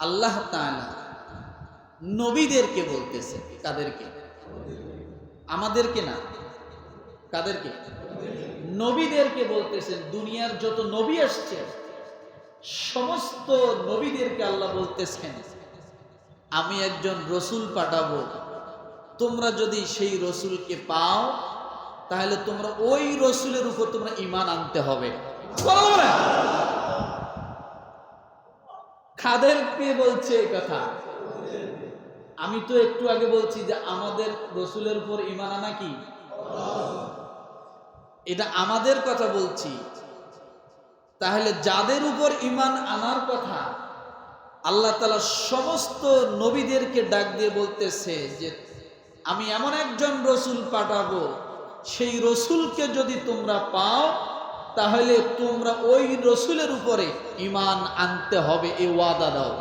আল্লাহ তাআলা নবীদেরকে বলতেছে। কাদেরকে? আমাদেরকে না, কাদেরকে? নবীদেরকে বলতেছেন। দুনিয়ার যত নবী আসছে সমস্ত নবীদেরকে আল্লাহ বলতেছেন আমি একজন রসুল পাঠাবো, তোমরা যদি সেই রসুলকে পাও তাহলে তোমরা ওই রসুলের উপর তোমরা ঈমান আনতে হবে। কাদেরকে বলছে এই কথা? আমি তো একটু আগে বলছি যে আমাদের রসুলের উপর ঈমান আনা কি, এটা আমাদের কথা বলছি। তাহলে যাদের উপর ঈমান আনার কথা আল্লাহ তাআলা সমস্ত নবীদেরকে ডাক দিয়ে বলতেছে যে আমি এমন একজন রসুল পাঠাবো, সেই রসুলকে যদি তোমরা পাও তাহলে তোমরা ওই রসুলের উপরে ঈমান আনতে হবে, এই ওয়াদা দাও।